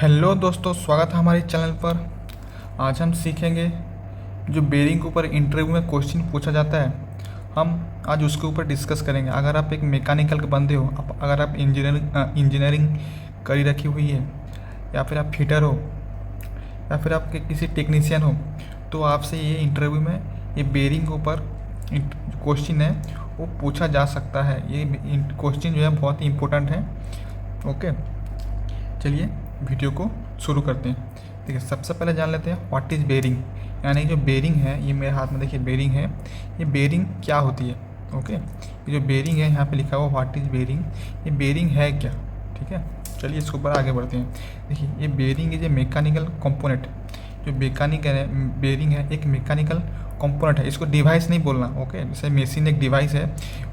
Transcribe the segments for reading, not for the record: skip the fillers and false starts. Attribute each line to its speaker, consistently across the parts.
Speaker 1: Hello दोस्तों, स्वागत है हमारे चैनल पर। आज हम सीखेंगे जो बेरिंग के ऊपर इंटरव्यू में क्वेश्चन पूछा जाता है, हम आज उसके ऊपर डिस्कस करेंगे। अगर आप एक मैकेनिकल के बंदे हो, अगर आप इंजीनियरिंग करी रखी हुई है, या फिर आप फिटर हो, या फिर आप किसी टेक्नीशियन हो, तो आपसे ये इंटरव्यू में ये बेरिंग के ऊपर क्वेश्चन है वो पूछा जा सकता है। ये क्वेश्चन जो है बहुत ही इम्पोर्टेंट है। ओके, चलिए वीडियो को शुरू करते हैं। देखिए, सबसे पहले जान लेते हैं व्हाट इज़ बेरिंग। यानी जो बेरिंग है, ये मेरे हाथ में देखिए बेरिंग है। ये बेरिंग क्या होती है? ओके, ये जो बेरिंग है यहाँ पे लिखा हुआ व्हाट इज़ बेरिंग, ये बेरिंग है क्या? ठीक है, चलिए इसके ऊपर आगे बढ़ते हैं। देखिए, ये bearing is a mechanical component. जो बेरिंग है एक मैकेनिकल कंपोनेंट है। इसको डिवाइस नहीं बोलना। ओके, जैसे मशीन एक डिवाइस है,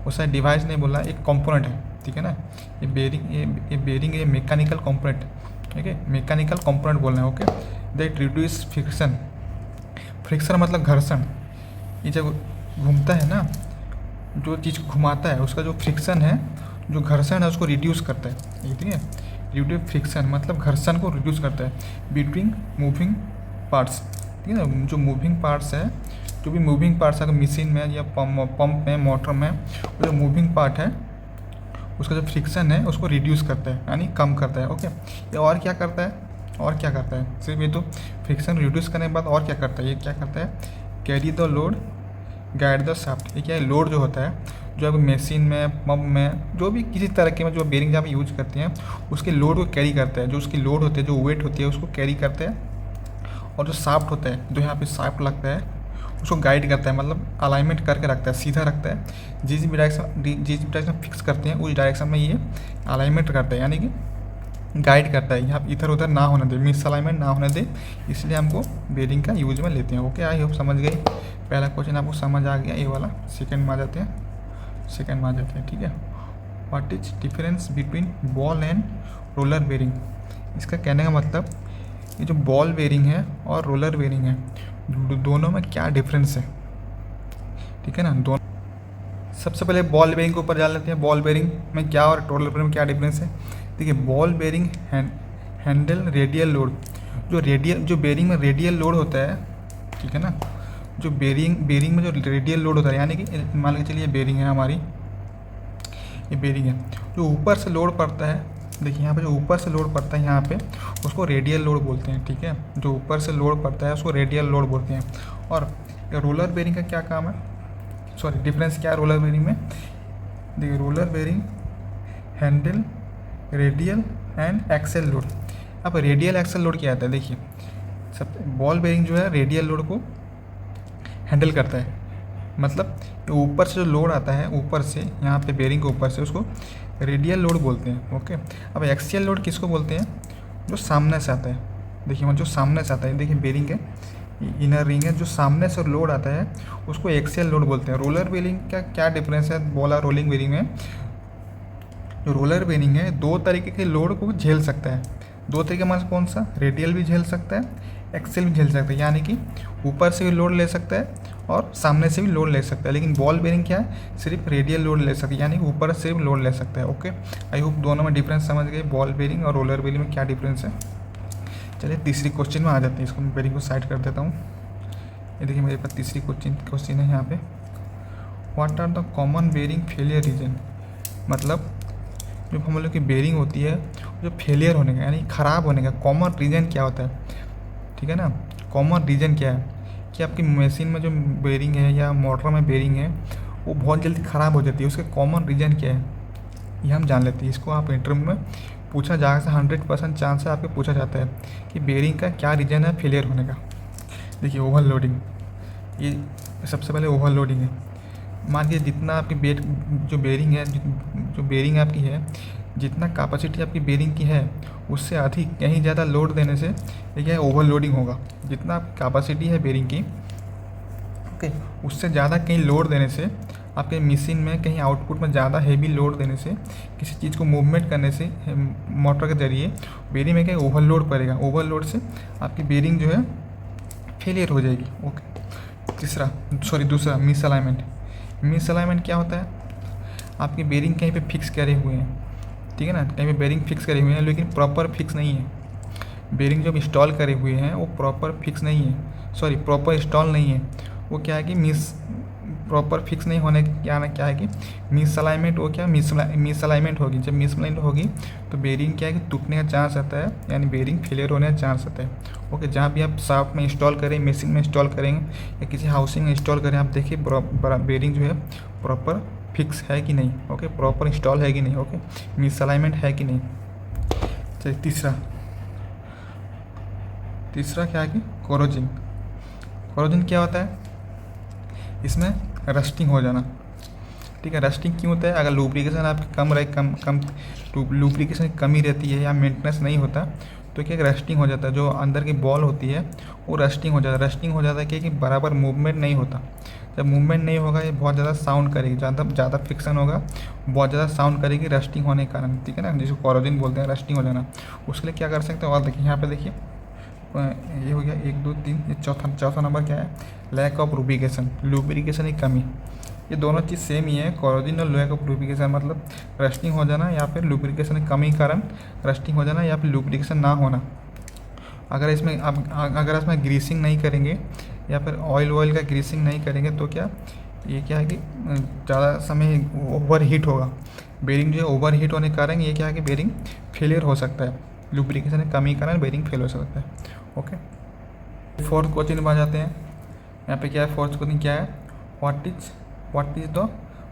Speaker 1: वैसे डिवाइस नहीं बोलना, एक कंपोनेंट है। ठीक है ना, ये बेरिंग ये मैकेनिकल कंपोनेंट। ठीक है, मैकेनिकल कंपोनेंट बोलना है। Okay, that reduce friction. Friction मतलब घर्षण। ये जब घूमता है ना, जो चीज़ घुमाता है उसका जो फ्रिक्शन है, जो घर्षण है, उसको रिड्यूस करता है। ठीक है, रिड्यूस फ्रिक्शन मतलब घर्षण को रिड्यूस करता है बिटवीन मूविंग पार्ट्स। ठीक है ना, जो मूविंग पार्ट्स है, जो भी मूविंग पार्ट्स है मशीन में या पंप में, मोटर में, वो जो मूविंग पार्ट है उसका जो फ्रिक्शन है उसको रिड्यूस करता है, यानी कम करता है। ओके, ये और क्या करता है? और क्या करता है? सिर्फ ये तो फ्रिक्शन रिड्यूस करने के बाद और क्या करता है? ये क्या करता है? Carry the load, guide the shaft. ये क्या है? लोड जो होता है, जो अब मशीन में, पंप में, जो भी किसी तरह के में जो बेरिंग जहाँ पे यूज करते हैं, उसके लोड को कैरी करता है। जो उसकी लोड होती है, जो वेट होती है, उसको कैरी करता है। और जो शाफ्ट होता है, जो यहाँ पे शाफ्ट लगता है, उसको गाइड करता है, मतलब अलाइनमेंट करके रखता है, सीधा रखता है। जिस भी डायरेक्शन फिक्स करते हैं उस डायरेक्शन में ये अलाइनमेंट करता है, यानी कि गाइड करता है। यहाँ इधर उधर ना होने दे, मिस अलाइनमेंट ना होने दे, इसलिए हमको बेरिंग का यूज में लेते हैं। ओके, आई होप समझ गए। पहला क्वेश्चन आपको समझ आ गया, ये वाला। सेकेंड में आ जाते हैं। ठीक है, what is difference between ball and roller bearing. इसका कहने का मतलब, ये जो बॉल बेरिंग है और रोलर बेरिंग है, दोनों में क्या डिफरेंस है? ठीक है ना, दोनों। सबसे पहले बॉल बेरिंग के ऊपर जान लेते हैं, बॉल बेरिंग में क्या और रोलर बेरिंग में क्या डिफरेंस है। देखिए, ball bearing handle radial load. जो बेरिंग में रेडियल लोड होता है, ठीक है ना, जो बेरिंग में जो रेडियल लोड होता है, यानी कि मान के चलिए बेरिंग है हमारी, ये बेरिंग है, जो ऊपर से लोड पड़ता है। देखिए यहाँ पे जो ऊपर से लोड पड़ता है यहाँ पे, उसको रेडियल लोड बोलते हैं। ठीक है, जो ऊपर से लोड पड़ता है उसको रेडियल लोड बोलते हैं। और रोलर बेरिंग का क्या काम है, सॉरी डिफरेंस क्या है रोलर बेरिंग में? देखिए, roller bearing handle radial and axial load. अब रेडियल एक्सेल लोड क्या आता है? देखिए, सब बॉल बेरिंग जो है रेडियल लोड को हैंडल करता है, मतलब ऊपर से जो लोड आता है, ऊपर से यहाँ पे बेरिंग के ऊपर से, उसको रेडियल लोड बोलते हैं। ओके, अब एक्सियल लोड किसको बोलते हैं? जो सामने से आता है। देखिए, जो सामने से आता है, देखिए बेरिंग है, इनर रिंग है, जो सामने से लोड आता है उसको एक्सियल लोड बोलते हैं। रोलर बेरिंग का क्या डिफरेंस है बॉल और रोलिंग बेरिंग में? जो रोलर बेरिंग है दो तरीके के लोड को झेल सकता है। दो तरीके में कौन सा? रेडियल भी झेल सकता है, एक्सेल भी झेल सकता है, यानी कि ऊपर से भी लोड ले सकता है और सामने से भी लोड ले सकता है। लेकिन बॉल बेरिंग क्या है? सिर्फ रेडियल लोड ले सकता है, यानी कि ऊपर से सिर्फ लोड ले सकता है। ओके, आई होप दोनों में डिफरेंस समझ गए, बॉल बेरिंग और रोलर बेरिंग में क्या डिफरेंस है। चलिए तीसरी क्वेश्चन में आ जाते हैं। इसको मैं बेरिंग को साइड कर देता हूँ। ये देखिए, मेरे पास तीसरी क्वेश्चन है यहाँ पे। What are the common bearing failure reason. मतलब जो हम लोग की बेरिंग होती है, जो फेलियर होने का, यानी ख़राब होने का कॉमन रीज़न क्या होता है? ठीक है ना, कॉमन रीज़न क्या है कि आपकी मशीन में जो बेरिंग है या मोटर में बेरिंग है वो बहुत जल्दी ख़राब हो जाती है, उसके कॉमन रीज़न क्या है, ये हम जान लेते हैं। इसको आप इंटरव्यू में पूछा जा सकता है, 100% चांस है आपके पूछा जाता है कि बेरिंग का क्या रीज़न है फेलियर होने का। देखिए, ओवरलोडिंग, ये सबसे पहले ओवरलोडिंग है। मान लीजिए जितना आपकी जो बेरिंग है, जो बेरिंग आपकी है, जितना कैपेसिटी आपकी बेरिंग की है उससे अधिक कहीं ज़्यादा लोड देने से ये क्या है? ओवरलोडिंग होगा। जितना कैपेसिटी है बेरिंग की, ओके, उससे ज़्यादा कहीं लोड देने से आपके मशीन में कहीं आउटपुट में ज़्यादा हेवी लोड देने से, किसी चीज़ को मूवमेंट करने से मोटर के जरिए बेरिंग में क्या ओवरलोड पड़ेगा। ओवरलोड से आपकी बेरिंग जो है फेलियर हो जाएगी। ओके, दूसरा मिस अलाइनमेंट क्या होता है? आपकी बेरिंग कहीं पे फिक्स करे हुए हैं, ठीक है ना, कहीं पे बेरिंग फिक्स करे हुए हैं लेकिन प्रॉपर फिक्स नहीं है। बेरिंग जो इंस्टॉल करे हुए हैं वो प्रॉपर फिक्स नहीं है, सॉरी प्रॉपर इंस्टॉल नहीं है। वो क्या है कि प्रॉपर फिक्स नहीं होने के क्या है कि मिस अलाइनमेंट, वो क्या मिस अलाइनमेंट होगी। जब मिस अलाइनमेंट होगी तो बेरिंग क्या है कि टूटने का चांस रहता है, यानी बेरिंग फेलियर होने का चांस रहता है। ओके, जहाँ भी आप शॉप में इंस्टॉल करें, मशीन में इंस्टॉल करेंगे या किसी हाउसिंग में इंस्टॉल करें, आप देखिए बेरिंग जो है प्रॉपर फिक्स है कि नहीं। ओके, प्रॉपर इंस्टॉल है कि नहीं। ओके, मिस अलाइनमेंट है कि नहीं। चलिए तीसरा क्या है कि कोरोजन क्या होता है, इसमें रस्टिंग हो जाना। ठीक है, रस्टिंग क्यों होता है? अगर लुब्रिकेशन आपकी कम लुब्रिकेशन की कमी रहती है या मेंटेनेंस नहीं होता तो क्या रस्टिंग हो जाता है। जो अंदर की बॉल होती है वो रस्टिंग हो जाता है। रस्टिंग हो जाता है कि बराबर मूवमेंट नहीं होता। जब मूवमेंट नहीं होगा ये बहुत ज़्यादा साउंड करेगी, ज़्यादा फ्रिक्शन होगा, बहुत ज़्यादा साउंड करेगी रस्टिंग होने के कारण। ठीक है ना, जिसको कोरोजन बोलते हैं, रस्टिंग हो जाना। उसके लिए क्या कर सकते हैं, और देखिए यहाँ पे देखिए, ये हो गया 1 2 3। ये चौथा नंबर क्या है, लैक ऑफ लुब्रिकेशन की कमी। ये दोनों चीज़ सेम ही है, कोरोजन और लैक ऑफ लुब्रिकेशन, मतलब रस्टिंग हो जाना या फिर लुब्रिकेशन की कमी के कारण रस्टिंग हो जाना या फिर लुब्रिकेशन ना होना। अगर इसमें ग्रीसिंग नहीं करेंगे या फिर ऑयल का ग्रीसिंग नहीं करेंगे तो क्या ये क्या है कि ज़्यादा समय ओवर हीट होगा। बेरिंग जो है ओवर हीट होने के कारण ये क्या है कि बेरिंग फेलियर हो सकता है। लुब्रिकेशन की कमी के कारण बेरिंग फेल हो सकता है। ओके, फोर्थ क्वेश्चन में आ जाते हैं। यहाँ पे क्या है, फोर्थ क्वेश्चन क्या है, what is the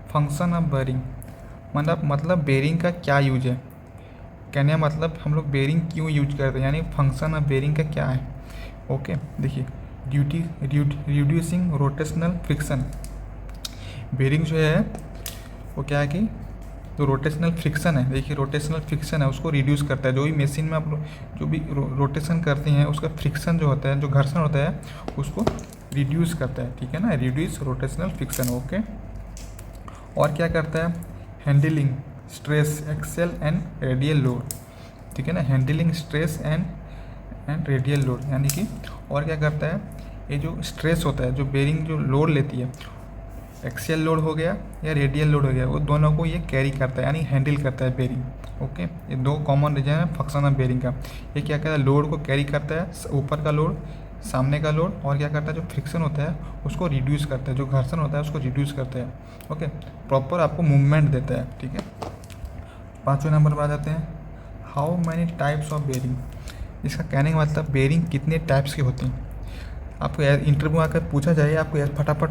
Speaker 1: function of bearing. मतलब बेरिंग का क्या यूज है। कहने का मतलब हम लोग बेरिंग क्यों यूज करते हैं, यानी फंक्शन ऑफ बेरिंग का क्या है। ओके, देखिए रिड्यूसिंग रोटेशनल फ्रिक्शन। बेरिंग जो है वो क्या है कि जो रोटेशनल फ्रिक्शन है, देखिए रोटेशनल फ्रिक्शन है उसको रिड्यूस करता है। जो भी मशीन में आप जो भी रोटेशन करते हैं उसका फ्रिक्शन जो होता है, जो घर्षण होता है उसको रिड्यूस करता है। ठीक है ना, रिड्यूस रोटेशनल फ्रिक्शन। ओके, और क्या करता है, handling stress axial and radial load. ठीक है ना, handling stress and radial load, यानी कि और क्या करता है, ये जो स्ट्रेस होता है, जो बेरिंग जो लोड लेती है, एक्सियल लोड हो गया या रेडियल लोड हो गया, वो दोनों को ये कैरी करता है, यानी हैंडल करता है बेरिंग। ओके, ये दो कॉमन रीजन है फंक्शन ऑफ बेरिंग का। ये क्या करता है, लोड को कैरी करता है, ऊपर का लोड, सामने का लोड, और क्या करता है, जो फ्रिक्शन होता है उसको रिड्यूस करता है, जो घर्षण होता है उसको रिड्यूस करता है। ओके, प्रॉपर आपको मूवमेंट देता है। ठीक है, 5वें नंबर पर आ जाते हैं, how many types of bearing. इसका कहने का मतलब बेरिंग कितने टाइप्स के होते हैं। आपको इंटरव्यू आकर पूछा जाए, आपको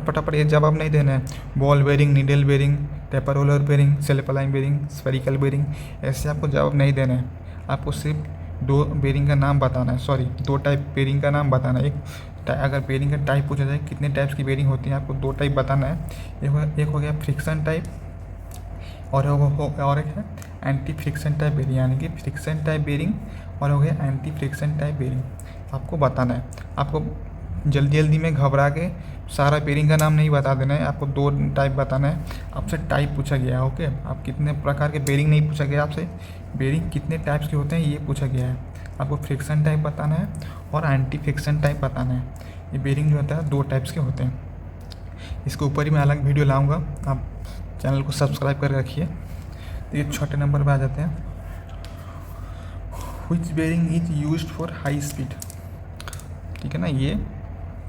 Speaker 1: फटाफट ये जवाब नहीं देना है, ball bearing, needle bearing, taper roller bearing, self align bearing, spherical bearing, ऐसे आपको जवाब नहीं देना है। आपको सिर्फ 2 बेरिंग का नाम बताना है, सॉरी 2 टाइप बेरिंग का नाम बताना है। अगर बेरिंग का टाइप पूछा जाए कितने टाइप्स की बेरिंग होती है, आपको 2 टाइप बताना है। एक हो गया फ्रिक्शन टाइप और एक है एंटी फ्रिक्शन टाइप बेरिंग, यानी कि फ्रिक्शन टाइप बेरिंग और हो गया एंटी फ्रिक्शन टाइप बेरिंग। आपको बताना है। आपको जल्दी में घबरा के सारा बेरिंग का नाम नहीं बता देना है, आपको 2 टाइप बताना है। आपसे टाइप पूछा गया है। ओके, आप कितने प्रकार के बेरिंग नहीं पूछा गया, आपसे बेरिंग कितने टाइप्स के होते हैं ये पूछा गया है। आपको फ्रिक्शन टाइप बताना है और एंटी फ्रिक्शन टाइप बताना है। ये बेरिंग जो होता है 2 टाइप्स के होते हैं। इसके ऊपर ही मैं अलग वीडियो लाऊँगा, आप चैनल को सब्सक्राइब कर रखिए। तो ये 6ठे नंबर पर आ जाते हैं, which bearing is used for high speed. ठीक है ना, ये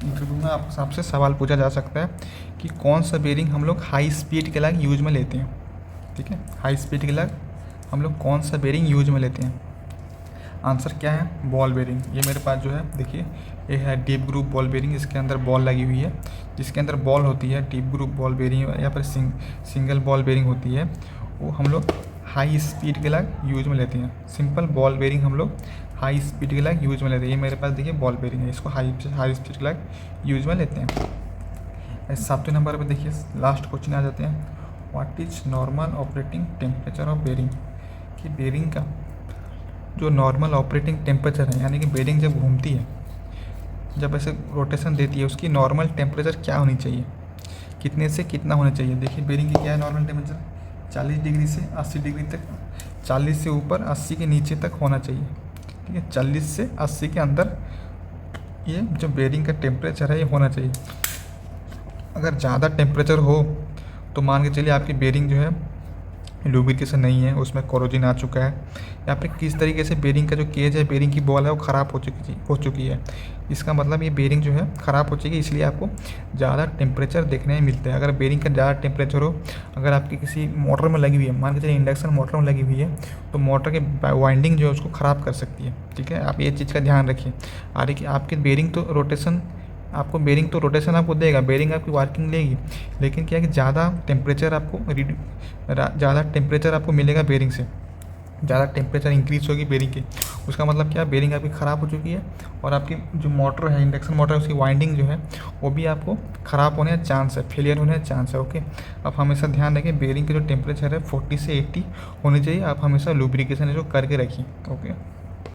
Speaker 1: इंटरव्यू में आपसे सवाल पूछा जा सकता है कि कौन सा बेरिंग हम लोग हाई स्पीड के लिए यूज में लेते हैं। ठीक है, हाई स्पीड के लिए हम लोग कौन सा बेरिंग यूज में लेते हैं। आंसर क्या है, बॉल बेरिंग। ये मेरे पास जो है देखिए, ये है डीप ग्रुप बॉल बेरिंग, इसके अंदर बॉल लगी हुई है। जिसके अंदर बॉल होती है डीप ग्रुप बॉल बेरिंग या फिर सिंगल बॉल बेरिंग होती है, वो हम लोग हाई स्पीड के लिए यूज में लेते हैं। सिंपल बॉल बेरिंग हम लोग हाई स्पीड के लिए यूज में लेते हैं। ये मेरे पास देखिए बॉल बेरिंग है, इसको हाई स्पीड के लिए यूज में लेते हैं। 7वें नंबर पर देखिए लास्ट क्वेश्चन आ जाते हैं, what is normal operating temperature of bearing. कि बेरिंग का जो नॉर्मल ऑपरेटिंग टेम्परेचर है, यानी कि बेरिंग जब घूमती है, जब ऐसे रोटेशन देती है, उसकी नॉर्मल टेम्परेचर क्या होनी चाहिए, कितने से कितना होना चाहिए। देखिए बेरिंग की क्या है नॉर्मल टेम्परेचर, 40 डिग्री से 80 डिग्री तक, 40 से ऊपर 80 के नीचे तक होना चाहिए। ठीक है, 40 से 80 के अंदर ये जो बेरिंग का टेम्परेचर है ये होना चाहिए। अगर ज़्यादा टेम्परेचर हो तो मान के चलिए आपकी बेरिंग जो है लुब्रिकेशन नहीं है, उसमें कोरोजन आ चुका है, या फिर किस तरीके से बेरिंग का जो केज है, बेरिंग की बॉल है वो ख़राब हो चुकी है। इसका मतलब ये बेरिंग जो है ख़राब हो चुकी है, इसलिए आपको ज़्यादा टेम्परेचर देखने में मिलता है। अगर बेरिंग का ज़्यादा टेम्परेचर हो, अगर आपकी किसी मोटर में लगी हुई है, मान के चलिए इंडक्शन मोटर में लगी हुई है, तो मोटर के वाइंडिंग जो है उसको ख़राब कर सकती है। ठीक है, आप ये चीज़ का ध्यान रखिए। और देखिए आपकी बेरिंग तो रोटेशन आपको देगा, बेरिंग आपकी वर्किंग लेगी, लेकिन क्या है कि ज़्यादा टेम्परेचर आपको मिलेगा बेरिंग से, ज़्यादा टेम्परेचर इंक्रीज होगी बेरिंग की। उसका मतलब क्या है, बेरिंग आपकी ख़राब हो चुकी है और आपकी जो मोटर है, इंडक्शन मोटर है, उसकी वाइंडिंग जो है वो भी आपको ख़राब होने का चांस है, फेलियर होने का चांस है। ओके, आप हमेशा ध्यान रखें बेरिंग के जो टेम्परेचर है 40 से 80 होनी चाहिए। आप हमेशा लुब्रिकेशन जो करके रखिए। ओके।